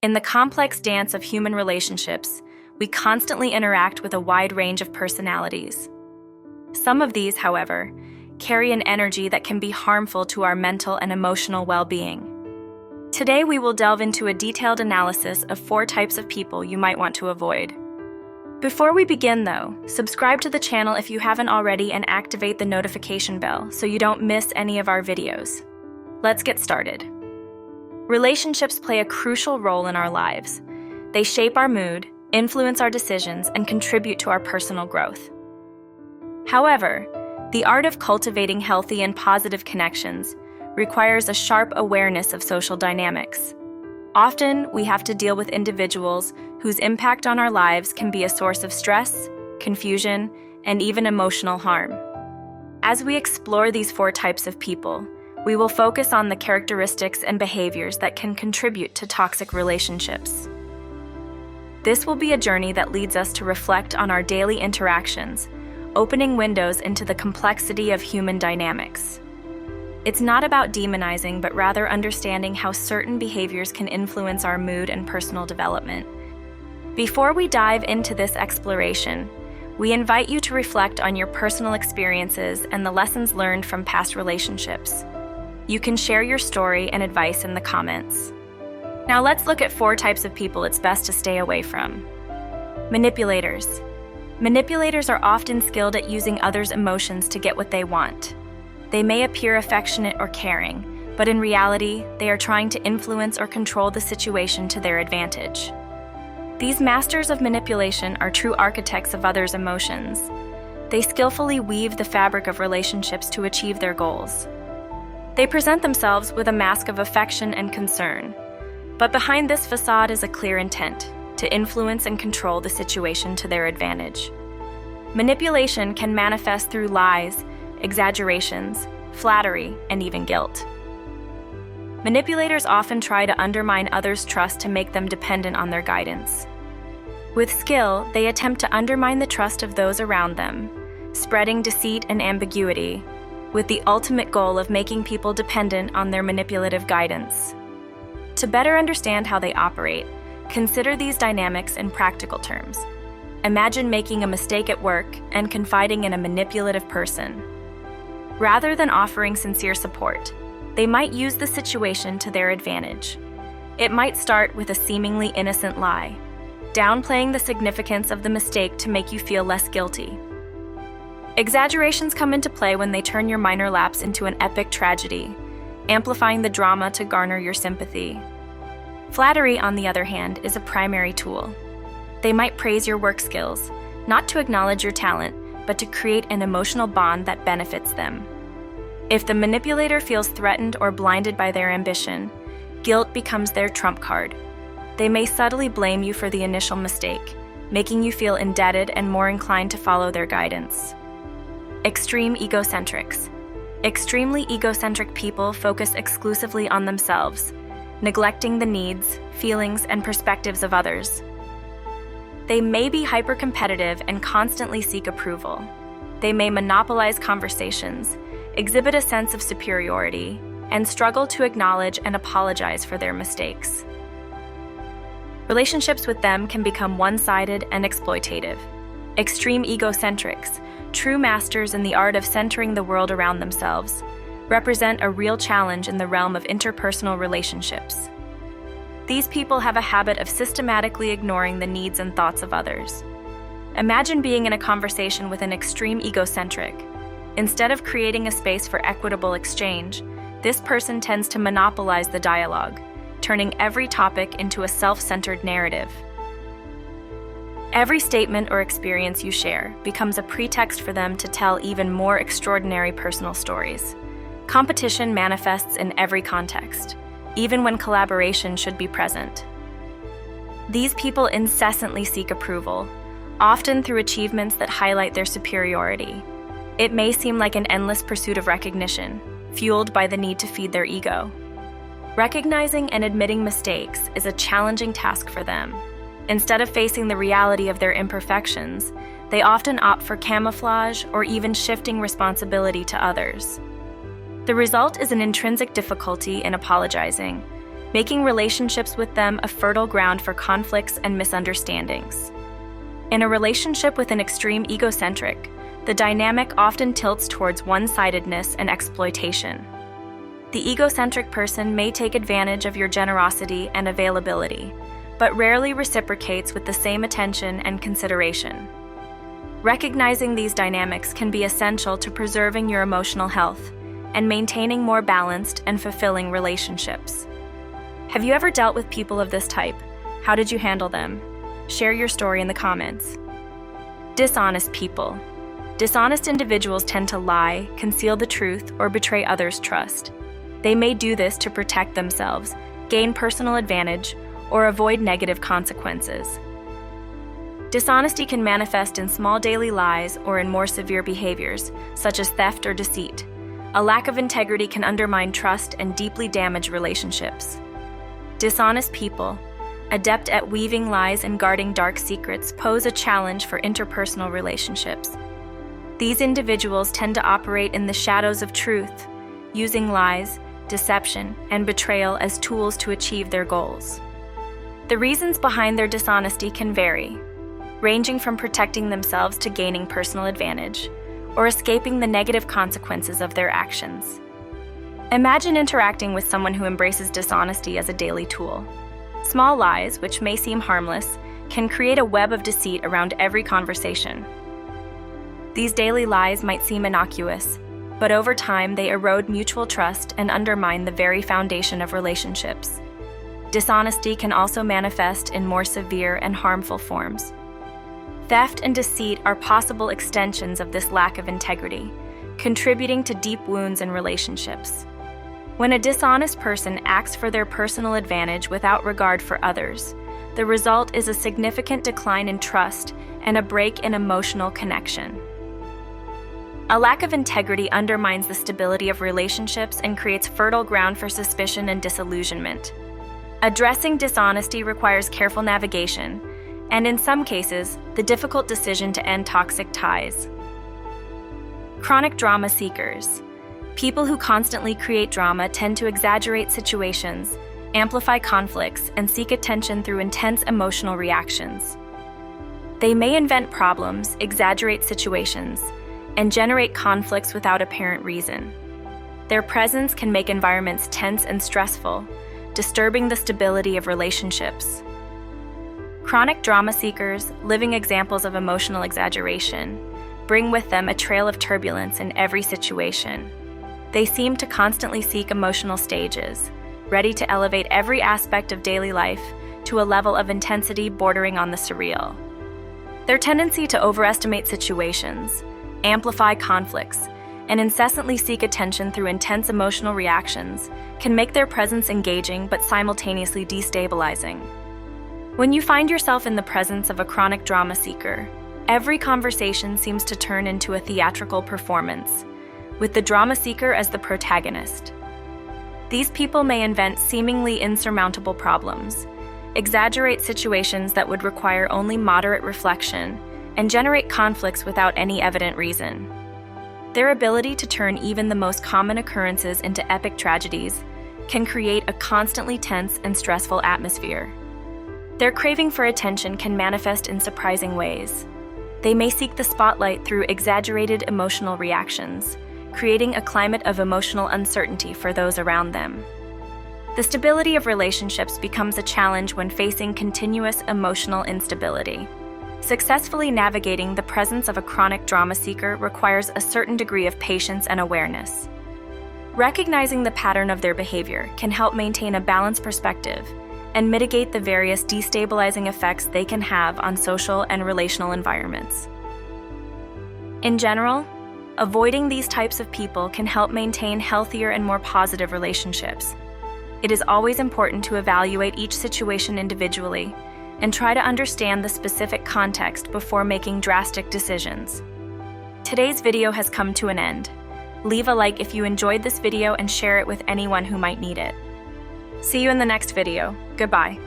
In the complex dance of human relationships, we constantly interact with a wide range of personalities. Some of these, however, carry an energy that can be harmful to our mental and emotional well-being. Today, we will delve into a detailed analysis of 4 types of people you might want to avoid. Before we begin, though, subscribe to the channel if you haven't already and activate the notification bell so you don't miss any of our videos. Let's get started. Relationships play a crucial role in our lives. They shape our mood, influence our decisions, and contribute to our personal growth. However, the art of cultivating healthy and positive connections requires a sharp awareness of social dynamics. Often, we have to deal with individuals whose impact on our lives can be a source of stress, confusion, and even emotional harm. As we explore these 4 types of people, we will focus on the characteristics and behaviors that can contribute to toxic relationships. This will be a journey that leads us to reflect on our daily interactions, opening windows into the complexity of human dynamics. It's not about demonizing, but rather understanding how certain behaviors can influence our mood and personal development. Before we dive into this exploration, we invite you to reflect on your personal experiences and the lessons learned from past relationships. You can share your story and advice in the comments. Now let's look at 4 types of people it's best to stay away from. Manipulators. Manipulators are often skilled at using others' emotions to get what they want. They may appear affectionate or caring, but in reality, they are trying to influence or control the situation to their advantage. These masters of manipulation are true architects of others' emotions. They skillfully weave the fabric of relationships to achieve their goals. They present themselves with a mask of affection and concern, but behind this facade is a clear intent to influence and control the situation to their advantage. Manipulation can manifest through lies, exaggerations, flattery, and even guilt. Manipulators often try to undermine others' trust to make them dependent on their guidance. With skill, they attempt to undermine the trust of those around them, spreading deceit and ambiguity, with the ultimate goal of making people dependent on their manipulative guidance. To better understand how they operate, consider these dynamics in practical terms. Imagine making a mistake at work and confiding in a manipulative person. Rather than offering sincere support, they might use the situation to their advantage. It might start with a seemingly innocent lie, downplaying the significance of the mistake to make you feel less guilty. Exaggerations come into play when they turn your minor lapse into an epic tragedy, amplifying the drama to garner your sympathy. Flattery, on the other hand, is a primary tool. They might praise your work skills, not to acknowledge your talent, but to create an emotional bond that benefits them. If the manipulator feels threatened or blinded by their ambition, guilt becomes their trump card. They may subtly blame you for the initial mistake, making you feel indebted and more inclined to follow their guidance. Extreme egocentrics. Extremely egocentric people focus exclusively on themselves, neglecting the needs, feelings, and perspectives of others. They may be hyper-competitive and constantly seek approval. They may monopolize conversations, exhibit a sense of superiority, and struggle to acknowledge and apologize for their mistakes. Relationships with them can become one-sided and exploitative. Extreme egocentrics, true masters in the art of centering the world around themselves, represent a real challenge in the realm of interpersonal relationships. These people have a habit of systematically ignoring the needs and thoughts of others. Imagine being in a conversation with an extreme egocentric. Instead of creating a space for equitable exchange, this person tends to monopolize the dialogue, turning every topic into a self-centered narrative. Every statement or experience you share becomes a pretext for them to tell even more extraordinary personal stories. Competition manifests in every context, even when collaboration should be present. These people incessantly seek approval, often through achievements that highlight their superiority. It may seem like an endless pursuit of recognition, fueled by the need to feed their ego. Recognizing and admitting mistakes is a challenging task for them. Instead of facing the reality of their imperfections, they often opt for camouflage or even shifting responsibility to others. The result is an intrinsic difficulty in apologizing, making relationships with them a fertile ground for conflicts and misunderstandings. In a relationship with an extreme egocentric, the dynamic often tilts towards one-sidedness and exploitation. The egocentric person may take advantage of your generosity and availability, but rarely reciprocates with the same attention and consideration. Recognizing these dynamics can be essential to preserving your emotional health and maintaining more balanced and fulfilling relationships. Have you ever dealt with people of this type? How did you handle them? Share your story in the comments. Dishonest people. Dishonest individuals tend to lie, conceal the truth, or betray others' trust. They may do this to protect themselves, gain personal advantage, or avoid negative consequences. Dishonesty can manifest in small daily lies or in more severe behaviors, such as theft or deceit. A lack of integrity can undermine trust and deeply damage relationships. Dishonest people, adept at weaving lies and guarding dark secrets, pose a challenge for interpersonal relationships. These individuals tend to operate in the shadows of truth, using lies, deception, and betrayal as tools to achieve their goals. The reasons behind their dishonesty can vary, ranging from protecting themselves to gaining personal advantage, or escaping the negative consequences of their actions. Imagine interacting with someone who embraces dishonesty as a daily tool. Small lies, which may seem harmless, can create a web of deceit around every conversation. These daily lies might seem innocuous, but over time they erode mutual trust and undermine the very foundation of relationships. Dishonesty can also manifest in more severe and harmful forms. Theft and deceit are possible extensions of this lack of integrity, contributing to deep wounds in relationships. When a dishonest person acts for their personal advantage without regard for others, the result is a significant decline in trust and a break in emotional connection. A lack of integrity undermines the stability of relationships and creates fertile ground for suspicion and disillusionment. Addressing dishonesty requires careful navigation, and in some cases, the difficult decision to end toxic ties. Chronic drama seekers. People who constantly create drama tend to exaggerate situations, amplify conflicts, and seek attention through intense emotional reactions. They may invent problems, exaggerate situations, and generate conflicts without apparent reason. Their presence can make environments tense and stressful, disturbing the stability of relationships. Chronic drama seekers, living examples of emotional exaggeration, bring with them a trail of turbulence in every situation. They seem to constantly seek emotional stages, ready to elevate every aspect of daily life to a level of intensity bordering on the surreal. Their tendency to overestimate situations, amplify conflicts, and incessantly seek attention through intense emotional reactions can make their presence engaging but simultaneously destabilizing. When you find yourself in the presence of a chronic drama seeker, every conversation seems to turn into a theatrical performance, with the drama seeker as the protagonist. These people may invent seemingly insurmountable problems, exaggerate situations that would require only moderate reflection, and generate conflicts without any evident reason. Their ability to turn even the most common occurrences into epic tragedies can create a constantly tense and stressful atmosphere. Their craving for attention can manifest in surprising ways. They may seek the spotlight through exaggerated emotional reactions, creating a climate of emotional uncertainty for those around them. The stability of relationships becomes a challenge when facing continuous emotional instability. Successfully navigating the presence of a chronic drama seeker requires a certain degree of patience and awareness. Recognizing the pattern of their behavior can help maintain a balanced perspective and mitigate the various destabilizing effects they can have on social and relational environments. In general, avoiding these types of people can help maintain healthier and more positive relationships. It is always important to evaluate each situation individually and try to understand the specific context before making drastic decisions. Today's video has come to an end. Leave a like if you enjoyed this video and share it with anyone who might need it. See you in the next video. Goodbye.